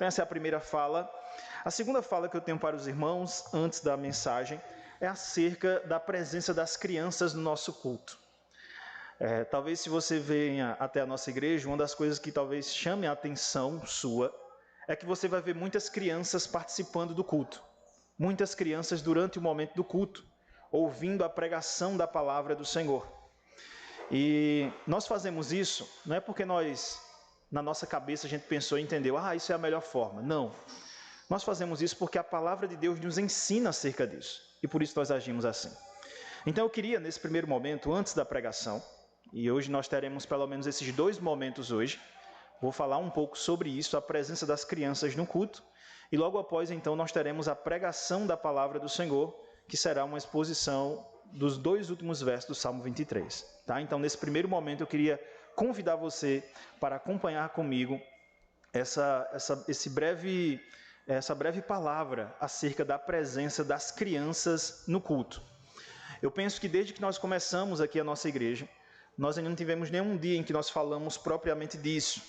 Então essa é a primeira fala. A segunda fala que eu tenho para os irmãos, antes da mensagem, é acerca da presença das crianças no nosso culto. Talvez se você venha até a nossa igreja, uma das coisas que talvez chame a atenção sua é que você vai ver muitas crianças participando do culto. Muitas crianças durante o momento do culto, ouvindo a pregação da palavra do Senhor. E nós fazemos isso, não é porque na nossa cabeça a gente pensou e entendeu, isso é a melhor forma. Não. Nós fazemos isso porque a palavra de Deus nos ensina acerca disso. E por isso nós agimos assim. Então eu queria, nesse primeiro momento, antes da pregação, e hoje nós teremos pelo menos esses 2 momentos hoje, vou falar um pouco sobre isso, a presença das crianças no culto, e logo após então nós teremos a pregação da palavra do Senhor, que será uma exposição dos 2 últimos versos do Salmo 23. Tá? Então nesse primeiro momento eu queria convidar você para acompanhar comigo essa breve palavra acerca da presença das crianças no culto. Eu penso que desde que nós começamos aqui a nossa igreja, nós ainda não tivemos nenhum dia em que nós falamos propriamente disso,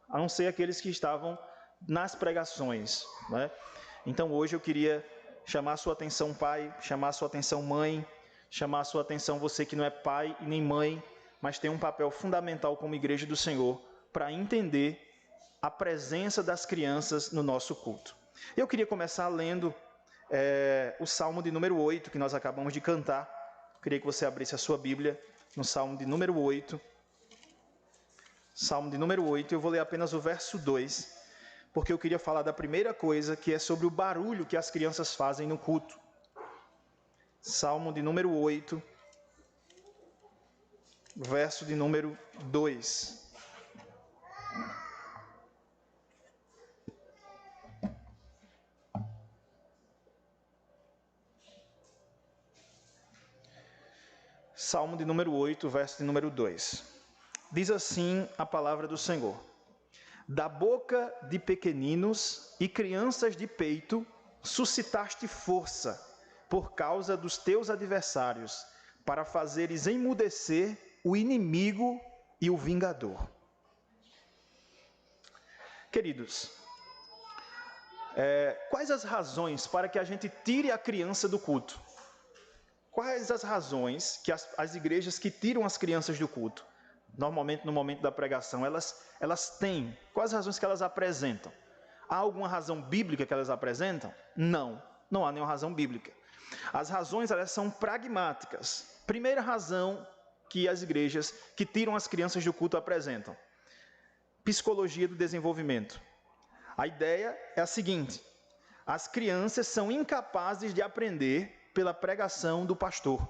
a não ser aqueles que estavam nas pregações, né? Então hoje eu queria chamar a sua atenção, pai, chamar a sua atenção, mãe, chamar a sua atenção, você que não é pai e nem mãe, mas tem um papel fundamental como igreja do Senhor, para entender a presença das crianças no nosso culto. Eu queria começar lendo o Salmo de número 8, que nós acabamos de cantar. Eu queria que você abrisse a sua Bíblia no Salmo de número 8. Salmo de número 8, eu vou ler apenas o verso 2, porque eu queria falar da primeira coisa, que é sobre o barulho que as crianças fazem no culto. Salmo de número 8, verso de número 2. Salmo de número 8, verso de número 2. Diz assim a palavra do Senhor: da boca de pequeninos e crianças de peito suscitaste força por causa dos teus adversários, para fazeres emudecer o inimigo e o vingador. Queridos, quais as razões para que a gente tire a criança do culto? Quais as razões que as igrejas que tiram as crianças do culto, normalmente no momento da pregação, elas têm? Quais as razões que elas apresentam? Há alguma razão bíblica que elas apresentam? Não há nenhuma razão bíblica. As razões, elas são pragmáticas. Primeira razão que as igrejas que tiram as crianças do culto apresentam: psicologia do desenvolvimento. A ideia é a seguinte: as crianças são incapazes de aprender pela pregação do pastor.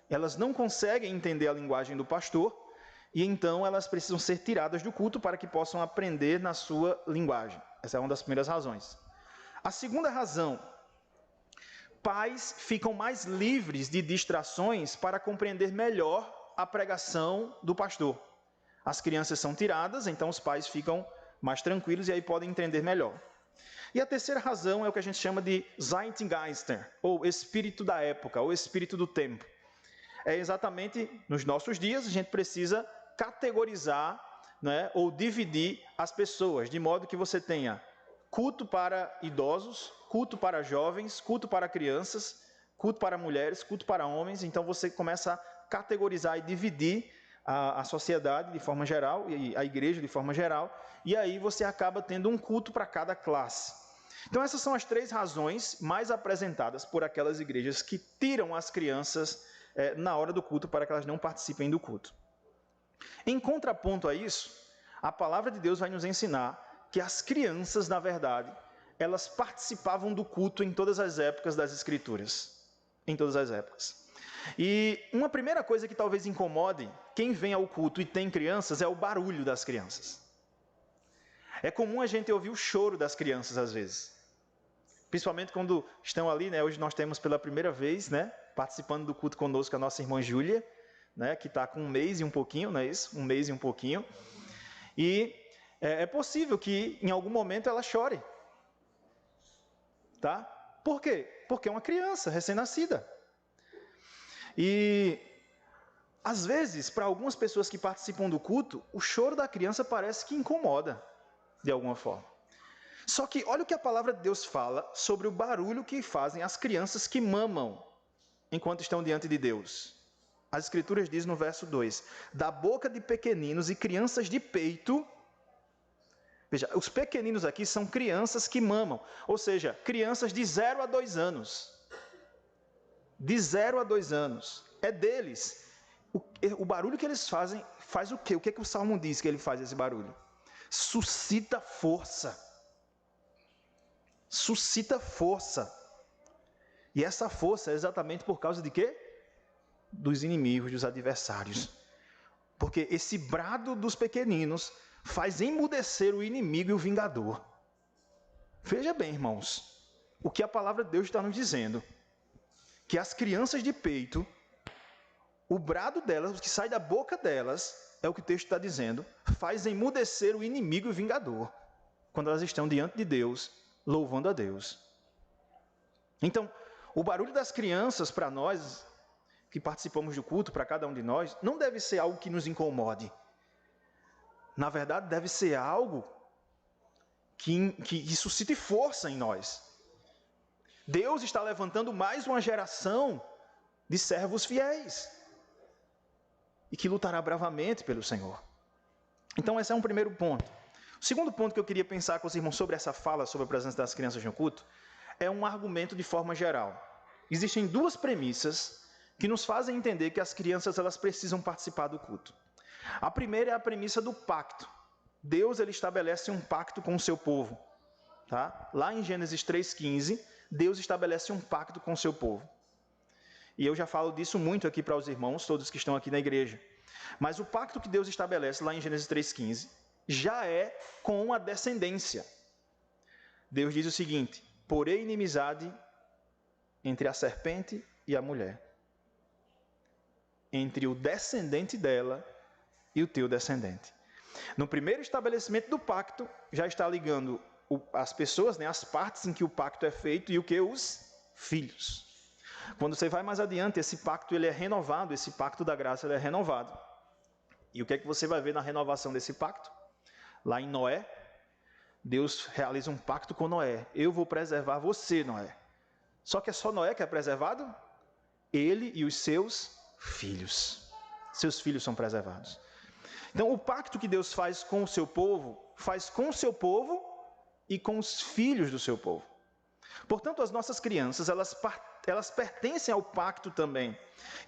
Elas não conseguem entender a linguagem do pastor e então elas precisam ser tiradas do culto para que possam aprender na sua linguagem. Essa é uma das primeiras razões. A segunda razão: pais ficam mais livres de distrações para compreender melhor a pregação do pastor. As crianças são tiradas, então os pais ficam mais tranquilos e aí podem entender melhor. E a terceira razão é o que a gente chama de Zeitgeist, ou espírito da época, ou espírito do tempo. É exatamente, nos nossos dias, a gente precisa categorizar, né, ou dividir as pessoas, de modo que você tenha culto para idosos, culto para jovens, culto para crianças, culto para mulheres, culto para homens. Então você começa a categorizar e dividir a sociedade de forma geral, e a igreja de forma geral, e aí você acaba tendo um culto para cada classe. Então essas são as 3 razões mais apresentadas por aquelas igrejas que tiram as crianças na hora do culto para que elas não participem do culto. Em contraponto a isso, a palavra de Deus vai nos ensinar que as crianças, na verdade, elas participavam do culto em todas as épocas das Escrituras. Em todas as épocas. E uma primeira coisa que talvez incomode quem vem ao culto e tem crianças é o barulho das crianças. É comum a gente ouvir o choro das crianças às vezes. Principalmente quando estão ali, né? Hoje nós temos pela primeira vez, né, participando do culto conosco, a nossa irmã Júlia, né, que está com 1 mês e um pouquinho, não é isso? 1 mês e um pouquinho. E é possível que em algum momento ela chore. Tá? Por quê? Porque é uma criança recém-nascida. E às vezes, para algumas pessoas que participam do culto, o choro da criança parece que incomoda de alguma forma. Só que olha o que a palavra de Deus fala sobre o barulho que fazem as crianças que mamam enquanto estão diante de Deus. As Escrituras dizem no verso 2, da boca de pequeninos e crianças de peito. Veja, os pequeninos aqui são crianças que mamam, ou seja, crianças de 0 a 2 anos. De 0 a 2 anos. É deles. O barulho que eles fazem, faz o quê? O que é que o Salmo diz que ele faz esse barulho? Suscita força. Suscita força. E essa força é exatamente por causa de quê? Dos inimigos, dos adversários. Porque esse brado dos pequeninos faz emudecer o inimigo e o vingador. Veja bem, irmãos, o que a palavra de Deus está nos dizendo. Que as crianças de peito, o brado delas, o que sai da boca delas, é o que o texto está dizendo, faz emudecer o inimigo e o vingador, quando elas estão diante de Deus, louvando a Deus. Então, o barulho das crianças, para nós, que participamos do culto, para cada um de nós, não deve ser algo que nos incomode. Na verdade, deve ser algo que suscite força em nós. Deus está levantando mais uma geração de servos fiéis e que lutará bravamente pelo Senhor. Então, esse é um primeiro ponto. O segundo ponto que eu queria pensar com os irmãos sobre essa fala sobre a presença das crianças no culto é um argumento de forma geral. Existem duas premissas que nos fazem entender que as crianças elas precisam participar do culto. A primeira é a premissa do pacto. Deus ele estabelece um pacto com o seu povo. Tá? Lá em Gênesis 3,15, Deus estabelece um pacto com o seu povo. E eu já falo disso muito aqui para os irmãos, todos que estão aqui na igreja. Mas o pacto que Deus estabelece lá em Gênesis 3,15 já é com a descendência. Deus diz o seguinte: porém inimizade entre a serpente e a mulher, entre o descendente dela e o teu descendente. No primeiro estabelecimento do pacto, já está ligando as pessoas, né, as partes em que o pacto é feito e o que? Os filhos. Quando você vai mais adiante, esse pacto ele é renovado, esse pacto da graça ele é renovado. E o que é que você vai ver na renovação desse pacto? Lá em Noé, Deus realiza um pacto com Noé. Eu vou preservar você, Noé. Só que é só Noé que é preservado? Ele e os seus filhos. Seus filhos são preservados. Então, o pacto que Deus faz com o seu povo e com os filhos do seu povo. Portanto, as nossas crianças, elas pertencem ao pacto também.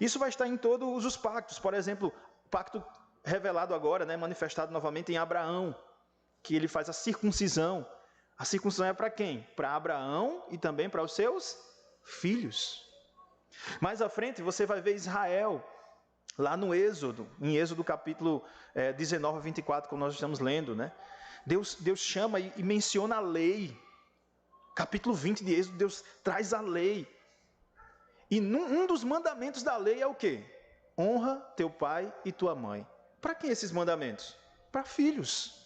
Isso vai estar em todos os pactos. Por exemplo, o pacto revelado agora, né, manifestado novamente em Abraão, que ele faz a circuncisão. A circuncisão é para quem? Para Abraão e também para os seus filhos. Mais à frente, você vai ver Israel, lá no Êxodo, em Êxodo capítulo 19 a 24, como nós estamos lendo, né? Deus chama e menciona a lei. Capítulo 20 de Êxodo, Deus traz a lei. E um dos mandamentos da lei é o quê? Honra teu pai e tua mãe. Para que esses mandamentos? Para filhos.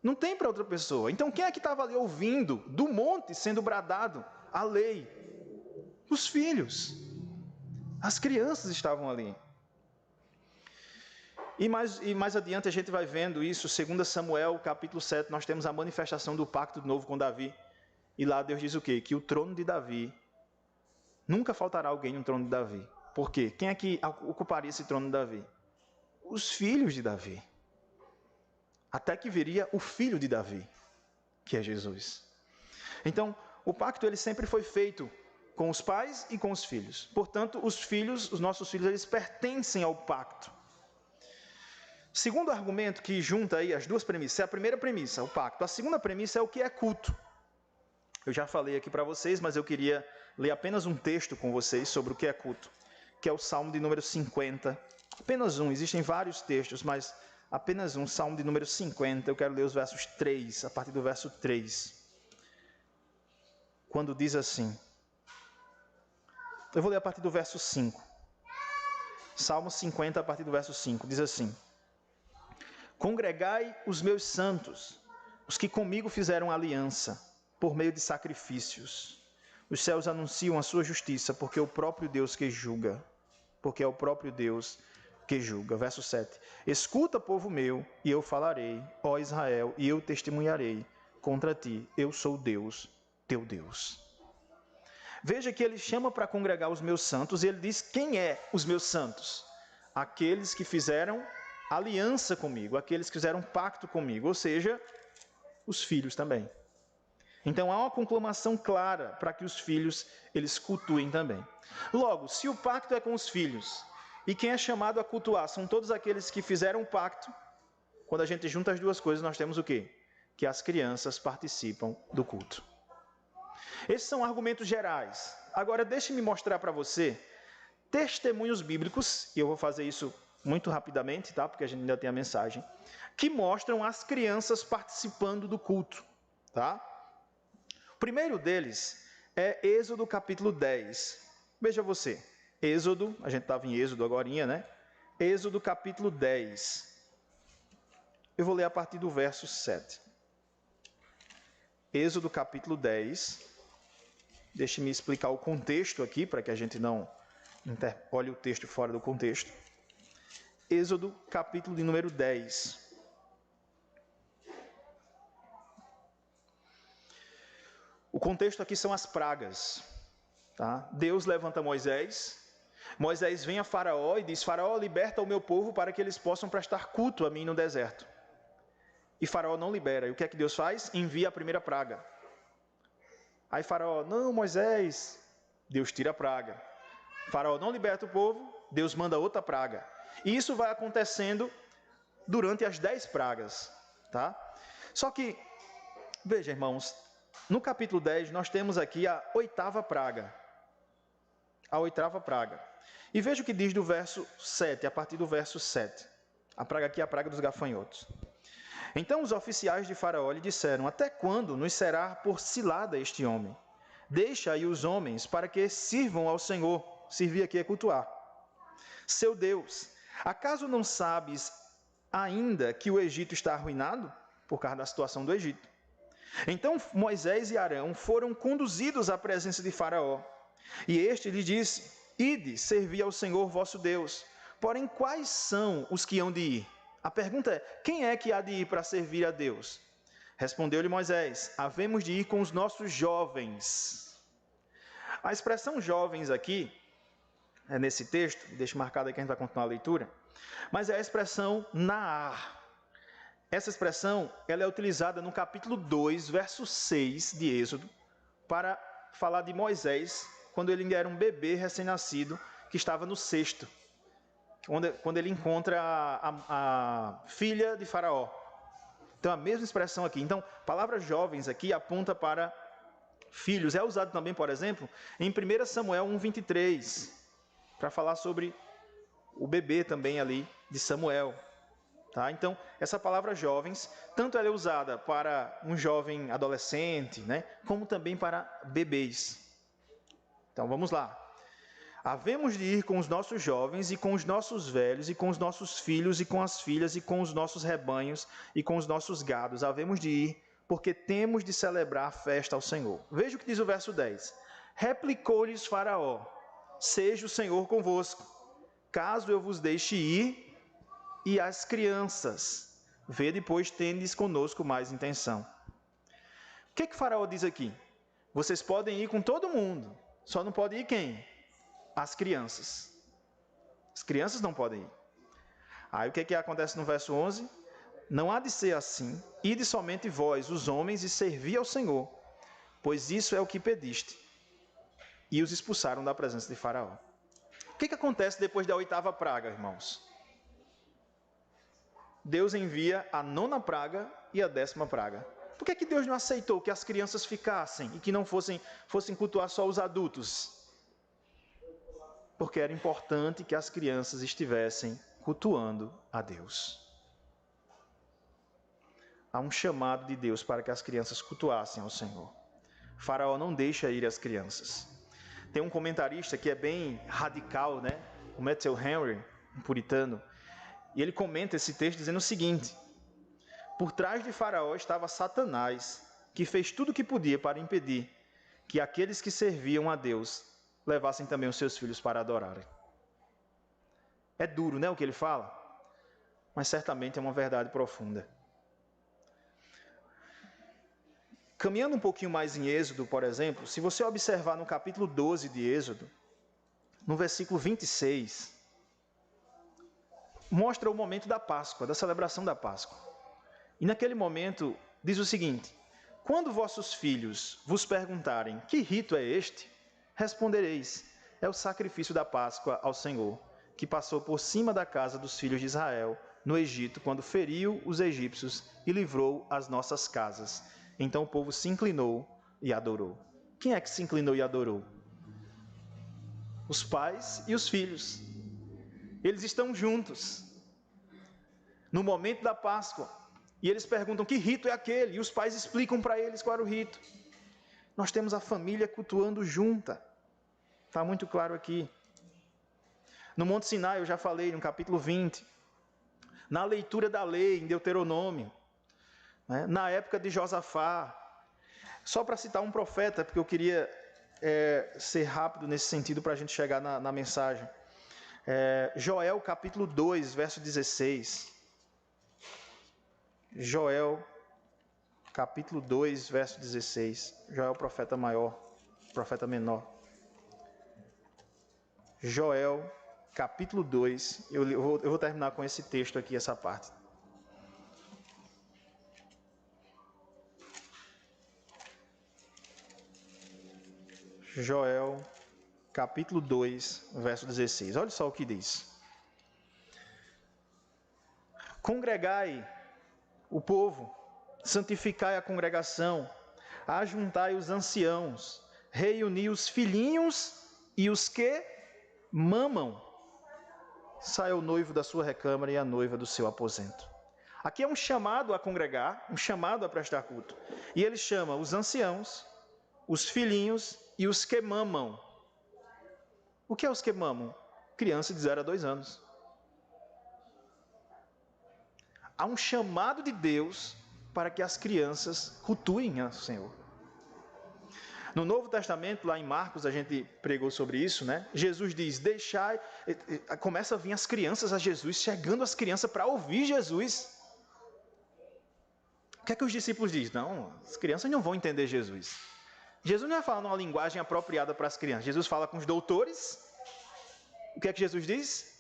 Não tem para outra pessoa. Então quem é que estava ali ouvindo do monte sendo bradado a lei? Os filhos. As crianças estavam ali. E mais adiante a gente vai vendo isso, 2 Samuel, capítulo 7, nós temos a manifestação do pacto de novo com Davi. E lá Deus diz o quê? Que o trono de Davi, nunca faltará alguém no trono de Davi. Por quê? Quem é que ocuparia esse trono de Davi? Os filhos de Davi. Até que viria o filho de Davi, que é Jesus. Então, o pacto ele sempre foi feito com os pais e com os filhos. Portanto, os nossos filhos, eles pertencem ao pacto. Segundo argumento que junta aí as duas premissas, é a primeira premissa, o pacto. A segunda premissa é o que é culto. Eu já falei aqui para vocês, mas eu queria ler apenas um texto com vocês sobre o que é culto, que é o Salmo de número 50. Apenas um, existem vários textos, mas apenas um, Salmo de número 50. Eu quero ler os versos 3, a partir do verso 3. Quando diz assim, eu vou ler a partir do verso 5. Salmo 50, a partir do verso 5, diz assim: congregai os meus santos, os que comigo fizeram aliança, por meio de sacrifícios. Os céus anunciam a sua justiça, porque é o próprio Deus que julga. Porque é o próprio Deus que julga. Verso 7. Escuta, povo meu, e eu falarei, ó Israel, e eu testemunharei. contra ti. Eu sou Deus, teu Deus. Veja que ele chama para congregar os meus santos e ele diz quem é os meus santos? Aqueles que fizeram aliança comigo, aqueles que fizeram pacto comigo, ou seja, os filhos também. Então há uma conclamação clara para que os filhos eles cultuem também. Logo, se o pacto é com os filhos e quem é chamado a cultuar são todos aqueles que fizeram o pacto, quando a gente junta as duas coisas, nós temos o quê? Que as crianças participam do culto. Esses são argumentos gerais. Agora, deixe-me mostrar para você testemunhos bíblicos, e eu vou fazer isso muito rapidamente, tá? Porque a gente ainda tem a mensagem, que mostram as crianças participando do culto, tá? O primeiro deles é Êxodo capítulo 10. Veja você, Êxodo, a gente estava em Êxodo agorinha, né? Êxodo capítulo 10. Eu vou ler a partir do verso 7. Êxodo capítulo 10. Deixe-me explicar o contexto aqui, para que a gente não olhe o texto fora do contexto. Êxodo, capítulo de número 10. O contexto aqui são as pragas. Tá? Deus levanta Moisés. Moisés vem a Faraó e diz, Faraó, liberta o meu povo para que eles possam prestar culto a mim no deserto. E Faraó não libera. E o que é que Deus faz? Envia a primeira praga. Aí Faraó, não, Moisés, Deus tira a praga. Faraó não liberta o povo, Deus manda outra praga. E isso vai acontecendo durante as 10 pragas. Tá? Só que, veja irmãos, no capítulo 10 nós temos aqui a 8ª praga. A 8ª praga. E veja o que diz do verso 7, a partir do verso 7. A praga aqui é a praga dos gafanhotos. Então os oficiais de Faraó lhe disseram, até quando nos será por cilada este homem? Deixa aí os homens para que sirvam ao Senhor. Servir aqui é cultuar. Seu Deus, acaso não sabes ainda que o Egito está arruinado? Por causa da situação do Egito. Então Moisés e Arão foram conduzidos à presença de Faraó. E este lhe disse, ide, servi ao Senhor vosso Deus. Porém, quais são os que hão de ir? A pergunta é, quem é que há de ir para servir a Deus? Respondeu-lhe Moisés, havemos de ir com os nossos jovens. A expressão jovens aqui, nesse texto, deixa marcado aqui que a gente vai continuar a leitura, mas é a expressão Naar. Essa expressão ela é utilizada no capítulo 2, verso 6 de Êxodo, para falar de Moisés, quando ele ainda era um bebê recém-nascido, que estava no cesto. Quando ele encontra a filha de Faraó. Então, a mesma expressão aqui. Então, a palavra jovens aqui aponta para filhos. É usado também, por exemplo, em 1 Samuel 1:23, para falar sobre o bebê também ali de Samuel. Tá? Então, essa palavra jovens, tanto ela é usada para um jovem adolescente, né, como também para bebês. Então, vamos lá. Havemos de ir com os nossos jovens e com os nossos velhos e com os nossos filhos e com as filhas e com os nossos rebanhos e com os nossos gados. Havemos de ir porque temos de celebrar a festa ao Senhor. Veja o que diz o verso 10. Replicou-lhes Faraó, seja o Senhor convosco, caso eu vos deixe ir, e as crianças, vede, pois, tendes conosco mais intenção. O que Faraó diz aqui? Vocês podem ir com todo mundo, só não pode ir quem? As crianças. As crianças não podem ir. Aí o que acontece no verso 11? Não há de ser assim, ide somente vós, os homens, e servi ao Senhor, pois isso é o que pediste. E os expulsaram da presença de Faraó. O que acontece depois da 8ª praga, irmãos? Deus envia a 9ª praga e a 10ª praga. Por que Deus não aceitou que as crianças ficassem e que não fossem cultuar só os adultos? Porque era importante que as crianças estivessem cultuando a Deus. Há um chamado de Deus para que as crianças cultuassem ao Senhor. Faraó não deixa ir as crianças. Tem um comentarista que é bem radical, né? O Matthew Henry, um puritano, e ele comenta esse texto dizendo o seguinte: por trás de Faraó estava Satanás, que fez tudo o que podia para impedir que aqueles que serviam a Deus levassem também os seus filhos para adorarem. É duro, né, o que ele fala? Mas certamente é uma verdade profunda. Caminhando um pouquinho mais em Êxodo, por exemplo, se você observar no capítulo 12 de Êxodo, no versículo 26, mostra o momento da Páscoa, da celebração da Páscoa. E naquele momento diz o seguinte: quando vossos filhos vos perguntarem que rito é este, respondereis: é o sacrifício da Páscoa ao Senhor, que passou por cima da casa dos filhos de Israel, no Egito, quando feriu os egípcios e livrou as nossas casas. Então o povo se inclinou e adorou. Quem é que se inclinou e adorou? Os pais e os filhos. Eles estão juntos no momento da Páscoa. E eles perguntam que rito é aquele, e os pais explicam para eles qual era o rito. Nós temos a família cultuando junta. Está muito claro aqui. No Monte Sinai, eu já falei, no capítulo 20. Na leitura da lei, em Deuteronômio. Na época de Josafá. Só para citar um profeta, porque eu queria ser rápido nesse sentido para a gente chegar na mensagem. Joel, capítulo 2, verso 16. Joel, capítulo 2, verso 16. Joel, profeta maior, profeta menor. Joel, capítulo 2. Eu vou terminar com esse texto aqui, essa parte. Joel, capítulo 2, verso 16. Olha só o que diz. Congregai o povo, santificai a congregação, ajuntai os anciãos, reuni os filhinhos e os que mamam. Saia o noivo da sua recâmara e a noiva do seu aposento. Aqui é um chamado a congregar, um chamado a prestar culto. E ele chama os anciãos, os filhinhos e os que mamam. O que é os que mamam? Criança de 0 a 2 anos. Há um chamado de Deus para que as crianças cultuem ao Senhor. No Novo Testamento, lá em Marcos, a gente pregou sobre isso, né? Jesus diz, deixai... Começa a vir as crianças a Jesus, chegando as crianças para ouvir Jesus. O que é que os discípulos dizem? Não, as crianças não vão entender Jesus. Jesus não vai falar numa linguagem apropriada para as crianças. Jesus fala com os doutores. O que é que Jesus diz?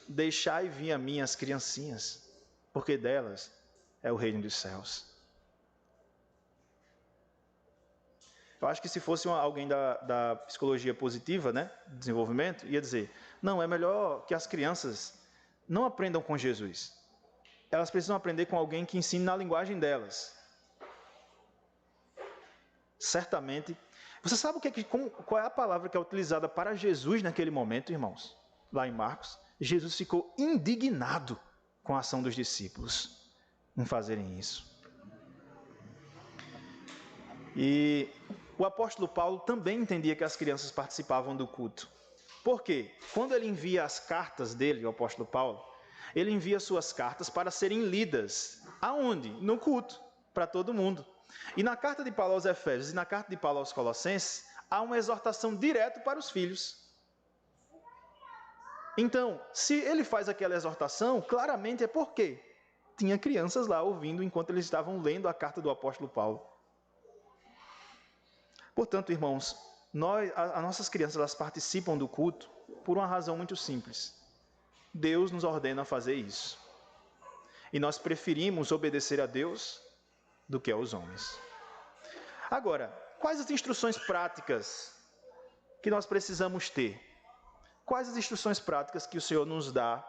Deixai vir a mim as criancinhas, porque delas é o reino dos céus. Eu acho que se fosse alguém da psicologia positiva, né, desenvolvimento, ia dizer, não, é melhor que as crianças não aprendam com Jesus. Elas precisam aprender com alguém que ensine na linguagem delas. Certamente. Você sabe qual é a palavra que é utilizada para Jesus naquele momento, irmãos? Lá em Marcos. Jesus ficou indignado com a ação dos discípulos em fazerem isso. E o apóstolo Paulo também entendia que as crianças participavam do culto. Por quê? Quando ele envia as cartas dele, o apóstolo Paulo, ele envia suas cartas para serem lidas. Aonde? No culto, para todo mundo. E na carta de Paulo aos Efésios e na carta de Paulo aos Colossenses, há uma exortação direta para os filhos. Então, se ele faz aquela exortação, claramente é porque tinha crianças lá ouvindo enquanto eles estavam lendo a carta do apóstolo Paulo. Portanto, irmãos, as nossas crianças elas participam do culto por uma razão muito simples. Deus nos ordena fazer isso. E nós preferimos obedecer a Deus do que aos homens. Agora, quais as instruções práticas que nós precisamos ter? Quais as instruções práticas que o Senhor nos dá,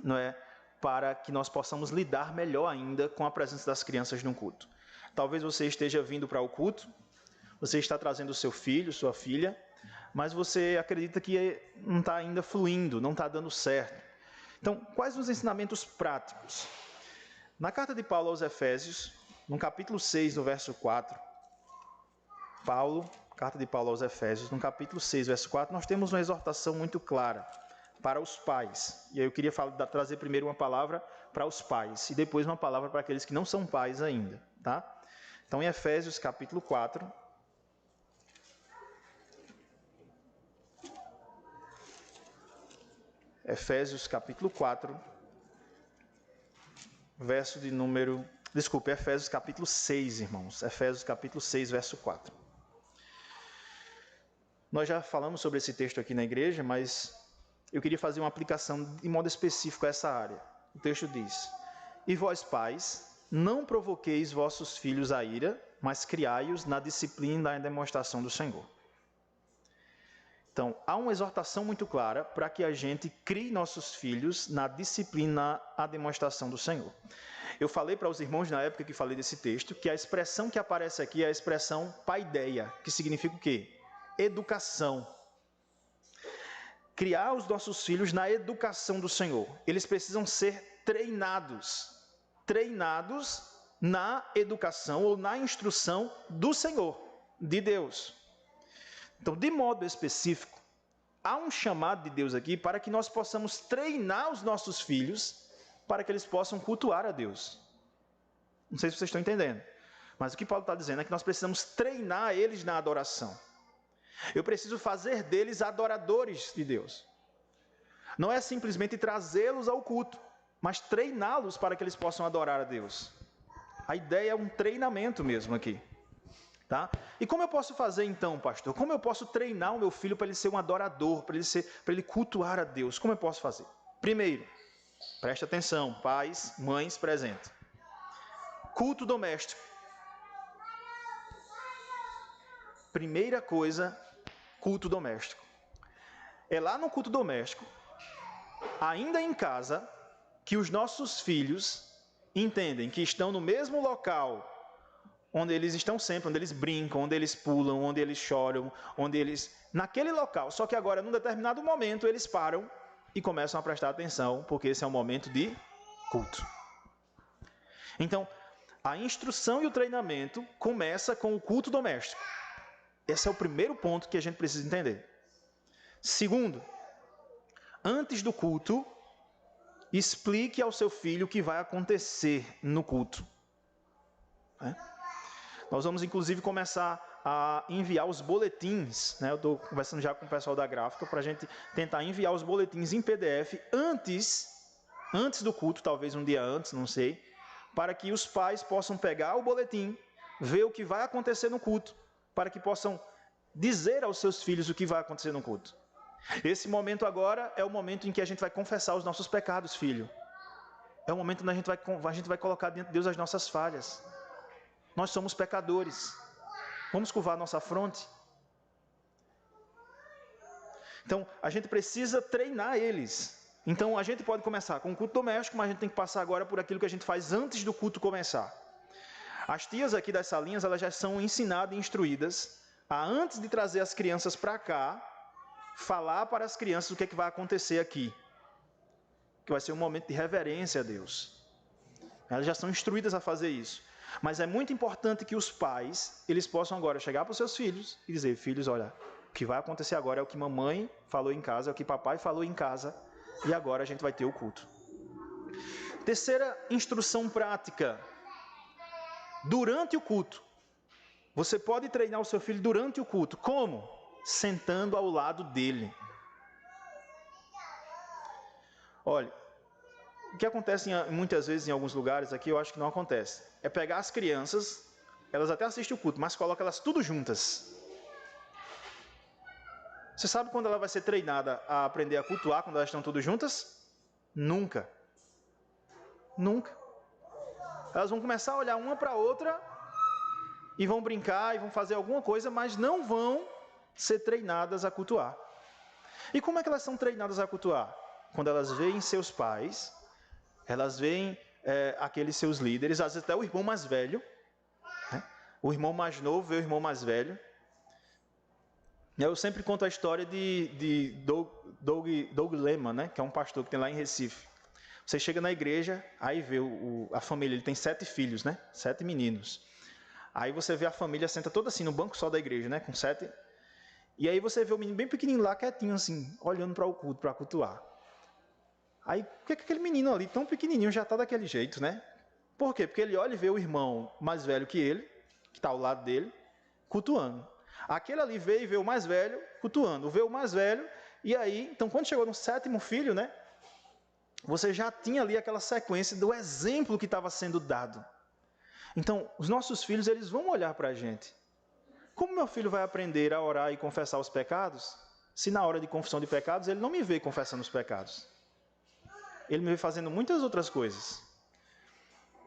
não é, para que nós possamos lidar melhor ainda com a presença das crianças no culto? Talvez você esteja vindo para o culto, você está trazendo o seu filho, sua filha, mas você acredita que não está ainda fluindo, não está dando certo. Então, quais os ensinamentos práticos? Na carta de Paulo aos Efésios, no capítulo 6, no verso 4, carta de Paulo aos Efésios, no capítulo 6, verso 4, nós temos uma exortação muito clara para os pais. E aí eu queria trazer primeiro uma palavra para os pais e depois uma palavra para aqueles que não são pais ainda, tá? Então, em Efésios, capítulo 4, Efésios, capítulo 4, verso de número Desculpe, Efésios capítulo 6, irmãos. Efésios capítulo 6, verso 4. Nós já falamos sobre esse texto aqui na igreja, mas eu queria fazer uma aplicação de modo específico a essa área. O texto diz: E vós, pais, não provoqueis vossos filhos à ira, mas criai-os na disciplina e na demonstração do Senhor. Então, há uma exortação muito clara para que a gente crie nossos filhos na disciplina, a demonstração do Senhor. Eu falei para os irmãos na época que falei desse texto, que a expressão que aparece aqui é a expressão paideia, que significa o quê? Educação. Criar os nossos filhos na educação do Senhor. Eles precisam ser treinados na educação ou na instrução do Senhor, de Deus. Então, de modo específico, há um chamado de Deus aqui para que nós possamos treinar os nossos filhos para que eles possam cultuar a Deus. Não sei se vocês estão entendendo, mas o que Paulo está dizendo é que nós precisamos treinar eles na adoração. Eu preciso fazer deles adoradores de Deus. Não é simplesmente trazê-los ao culto, mas treiná-los para que eles possam adorar a Deus. A ideia é um treinamento mesmo aqui. Tá? E como eu posso fazer então, pastor? Como eu posso treinar o meu filho para ele ser um adorador, para ele cultuar a Deus? Como eu posso fazer? Primeiro, preste atenção, pais, mães presentes. Culto doméstico. Primeira coisa, culto doméstico. É lá no culto doméstico, ainda em casa, que os nossos filhos entendem que estão no mesmo local onde eles estão sempre, onde eles brincam, onde eles pulam, onde eles choram, onde eles... Naquele local, só que agora, num determinado momento, eles param e começam a prestar atenção, porque esse é um momento de culto. Então, a instrução e o treinamento começa com o culto doméstico. Esse é o primeiro ponto que a gente precisa entender. Segundo, antes do culto, explique ao seu filho o que vai acontecer no culto. Nós vamos, inclusive, começar a enviar os boletins. Eu estou conversando já com o pessoal da gráfica para a gente tentar enviar os boletins em PDF antes do culto, talvez um dia antes, não sei, para que os pais possam pegar o boletim, ver o que vai acontecer no culto, para que possam dizer aos seus filhos o que vai acontecer no culto. Esse momento agora é o momento em que a gente vai confessar os nossos pecados, filho. É o momento onde a gente vai colocar diante de Deus as nossas falhas. Nós somos pecadores. Vamos curvar nossa fronte. Então, a gente precisa treinar eles. Então, a gente pode começar com o culto doméstico, mas a gente tem que passar agora por aquilo que a gente faz antes do culto começar. As tias aqui das salinhas, elas já são ensinadas e instruídas a, antes de trazer as crianças para cá, falar para as crianças o que é que vai acontecer aqui. Que vai ser um momento de reverência a Deus. Elas já são instruídas a fazer isso. Mas é muito importante que os pais, eles possam agora chegar para os seus filhos e dizer: filhos, olha, o que vai acontecer agora é o que mamãe falou em casa, é o que papai falou em casa, e agora a gente vai ter o culto. Terceira instrução prática. Durante o culto. Você pode treinar o seu filho durante o culto. Como? Sentando ao lado dele. Olha, o que acontece muitas vezes em alguns lugares aqui, eu acho que não acontece. É pegar as crianças, elas até assistem o culto, mas coloca elas tudo juntas. Você sabe quando ela vai ser treinada a aprender a cultuar, quando elas estão tudo juntas? Nunca. Nunca. Elas vão começar a olhar uma para a outra e vão brincar e vão fazer alguma coisa, mas não vão ser treinadas a cultuar. E como é que elas são treinadas a cultuar? Quando elas veem seus pais, elas veem aqueles seus líderes, às vezes até o irmão mais velho, né? O irmão mais novo vê o irmão mais velho. Eu sempre conto a história de Doug Lehman, né? Que é um pastor que tem lá em Recife. Você chega na igreja, aí vê a família, ele tem 7 filhos, né? 7 meninos. Aí você vê a família, senta toda assim no banco só da igreja, né? Com 7. E aí você vê o menino bem pequenininho lá, quietinho assim, olhando para o culto, para cultuar. Aí, por que aquele menino ali, tão pequenininho, já está daquele jeito, né? Por quê? Porque ele olha e vê o irmão mais velho que ele, que está ao lado dele, cultuando. Aquele ali veio e vê o mais velho, cultuando. Vê o mais velho, e aí, então quando chegou no 7º filho, né? Você já tinha ali aquela sequência do exemplo que estava sendo dado. Então, os nossos filhos, eles vão olhar para a gente. Como meu filho vai aprender a orar e confessar os pecados, se na hora de confissão de pecados ele não me vê confessando os pecados? Ele me vê fazendo muitas outras coisas.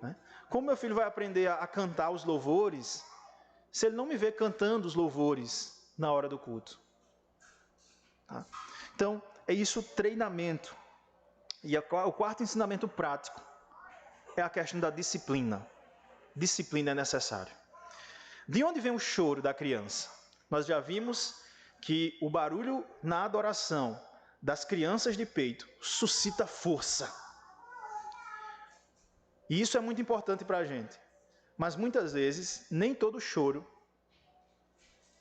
Né? Como meu filho vai aprender a cantar os louvores, se ele não me vê cantando os louvores na hora do culto? Tá? Então, é isso, treinamento. E o quarto ensinamento prático é a questão da disciplina. Disciplina é necessário. De onde vem o choro da criança? Nós já vimos que o barulho na adoração das crianças de peito suscita força. E isso é muito importante para a gente. Mas muitas vezes, nem todo choro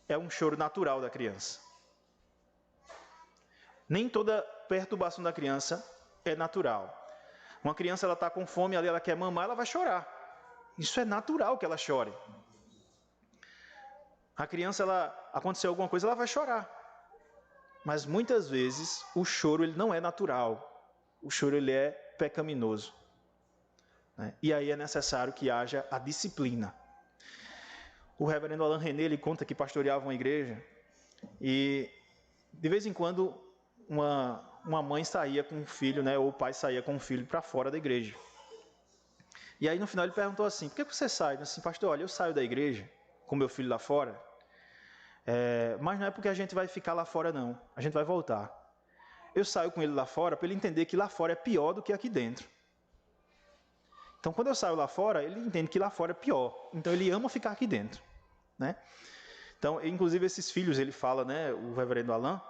é um choro natural da criança. Nem toda perturbação da criança é natural. Uma criança está com fome, ali ela quer mamar, ela vai chorar. Isso é natural que ela chore. A criança, aconteceu alguma coisa, ela vai chorar. Mas muitas vezes o choro ele não é natural. O choro ele é pecaminoso. E aí é necessário que haja a disciplina. O reverendo Alain René, ele conta que pastoreava uma igreja e de vez em quando uma mãe saía com um filho, né, ou o pai saía com um filho para fora da igreja. E aí no final ele perguntou assim, por que você sai? Assim, pastor, olha, eu saio da igreja com meu filho lá fora, mas não é porque a gente vai ficar lá fora não, a gente vai voltar. Eu saio com ele lá fora para ele entender que lá fora é pior do que aqui dentro. Então quando eu saio lá fora, ele entende que lá fora é pior, então ele ama ficar aqui dentro. Né? Então, inclusive esses filhos, ele fala, né, o reverendo Alain,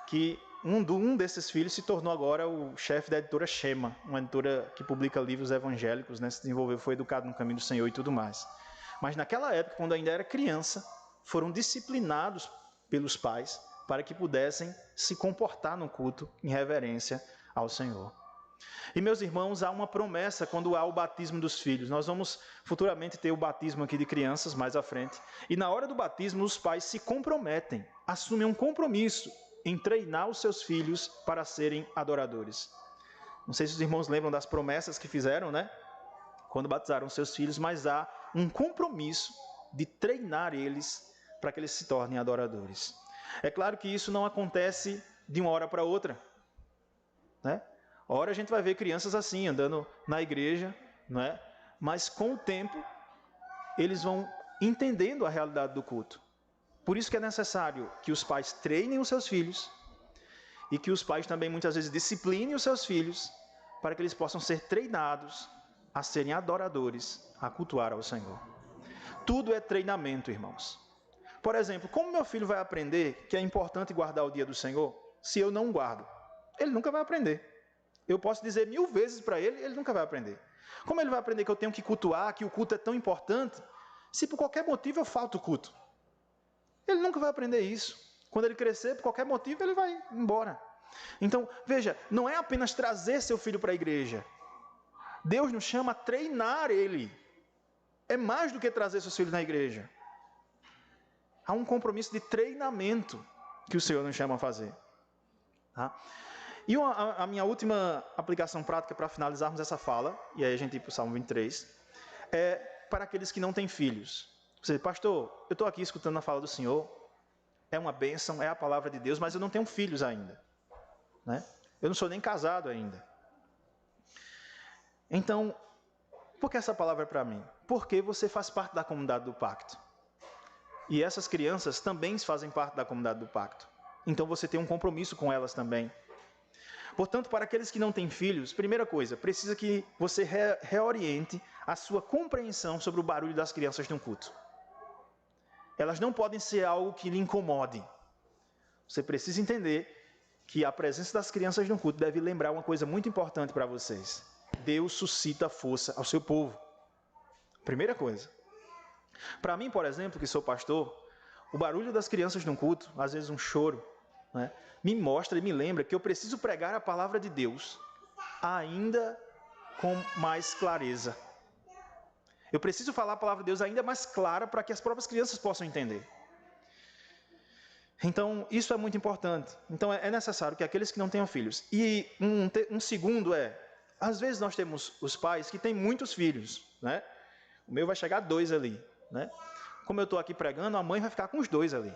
que um desses filhos se tornou agora o chefe da editora Shema, uma editora que publica livros evangélicos, né, se desenvolveu, foi educado no caminho do Senhor e tudo mais. Mas naquela época, quando ainda era criança, foram disciplinados pelos pais para que pudessem se comportar no culto em reverência ao Senhor. E meus irmãos, há uma promessa quando há o batismo dos filhos. Nós vamos futuramente ter o batismo aqui de crianças mais à frente. E na hora do batismo, os pais se comprometem, assumem um compromisso em treinar os seus filhos para serem adoradores. Não sei se os irmãos lembram das promessas que fizeram, né? Quando batizaram seus filhos, mas há um compromisso de treinar eles para que eles se tornem adoradores. É claro que isso não acontece de uma hora para outra, né? Ora a gente vai ver crianças assim, andando na igreja, não é? Mas com o tempo, eles vão entendendo a realidade do culto. Por isso que é necessário que os pais treinem os seus filhos e que os pais também muitas vezes disciplinem os seus filhos para que eles possam ser treinados a serem adoradores, a cultuar ao Senhor. Tudo é treinamento, irmãos. Por exemplo, como meu filho vai aprender que é importante guardar o dia do Senhor se eu não guardo? Ele nunca vai aprender. Eu posso dizer 1000 vezes para ele, ele nunca vai aprender. Como ele vai aprender que eu tenho que cultuar, que o culto é tão importante, se por qualquer motivo eu falto o culto? Ele nunca vai aprender isso. Quando ele crescer, por qualquer motivo, ele vai embora. Então, veja, não é apenas trazer seu filho para a igreja. Deus nos chama a treinar ele. É mais do que trazer seus filhos na igreja. Há um compromisso de treinamento que o Senhor nos chama a fazer. Tá? E a minha última aplicação prática para finalizarmos essa fala, e aí a gente ir para o Salmo 23, é para aqueles que não têm filhos. Você diz, pastor, eu estou aqui escutando a fala do Senhor, é uma bênção, é a palavra de Deus, mas eu não tenho filhos ainda. Né? Eu não sou nem casado ainda. Então, por que essa palavra é para mim? Porque você faz parte da comunidade do pacto. E essas crianças também fazem parte da comunidade do pacto. Então você tem um compromisso com elas também. Portanto, para aqueles que não têm filhos, primeira coisa, precisa que você reoriente a sua compreensão sobre o barulho das crianças de um culto. Elas não podem ser algo que lhe incomode. Você precisa entender que a presença das crianças de um culto deve lembrar uma coisa muito importante para vocês. Deus suscita força ao seu povo. Primeira coisa. Para mim, por exemplo, que sou pastor, o barulho das crianças de um culto, às vezes um choro, né, me mostra e me lembra que eu preciso pregar a palavra de Deus ainda com mais clareza. Eu preciso falar a palavra de Deus ainda mais clara para que as próprias crianças possam entender. Então, isso é muito importante. Então, é necessário que aqueles que não tenham filhos. E um segundo às vezes nós temos os pais que têm muitos filhos, né? O meu vai chegar a 2 ali, né? Como eu estou aqui pregando, a mãe vai ficar com os 2 ali,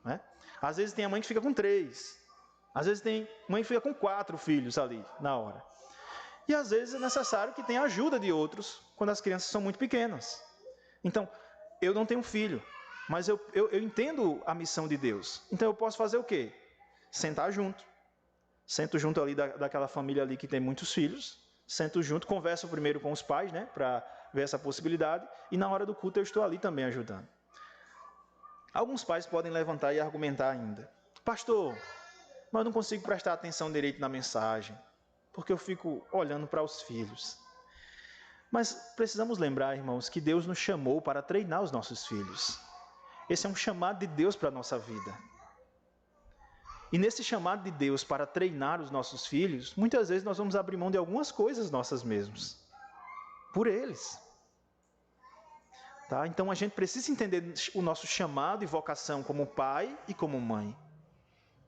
né? Às vezes tem a mãe que fica com 3. Às vezes tem mãe que fica com 4 filhos ali na hora. E às vezes é necessário que tenha ajuda de outros quando as crianças são muito pequenas. Então, eu não tenho filho, mas eu entendo a missão de Deus. Então eu posso fazer o quê? Sentar junto. Sento junto ali daquela família ali que tem muitos filhos. Sento junto, converso primeiro com os pais, né, para ver essa possibilidade. E na hora do culto eu estou ali também ajudando. Alguns pais podem levantar e argumentar ainda. Pastor, mas eu não consigo prestar atenção direito na mensagem, porque eu fico olhando para os filhos. Mas precisamos lembrar, irmãos, que Deus nos chamou para treinar os nossos filhos. Esse é um chamado de Deus para a nossa vida. E nesse chamado de Deus para treinar os nossos filhos, muitas vezes nós vamos abrir mão de algumas coisas nossas mesmos, por eles. Tá? Então a gente precisa entender o nosso chamado e vocação como pai e como mãe.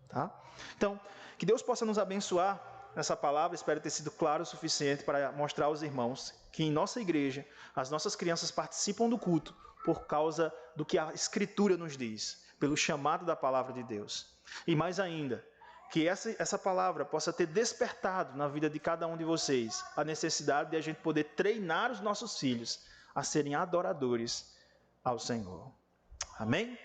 Tá? Então, que Deus possa nos abençoar nessa palavra. Espero ter sido claro o suficiente para mostrar aos irmãos que em nossa igreja as nossas crianças participam do culto por causa do que a Escritura nos diz, pelo chamado da palavra de Deus. E mais ainda, que essa palavra possa ter despertado na vida de cada um de vocês a necessidade de a gente poder treinar os nossos filhos a serem adoradores ao Senhor. Amém?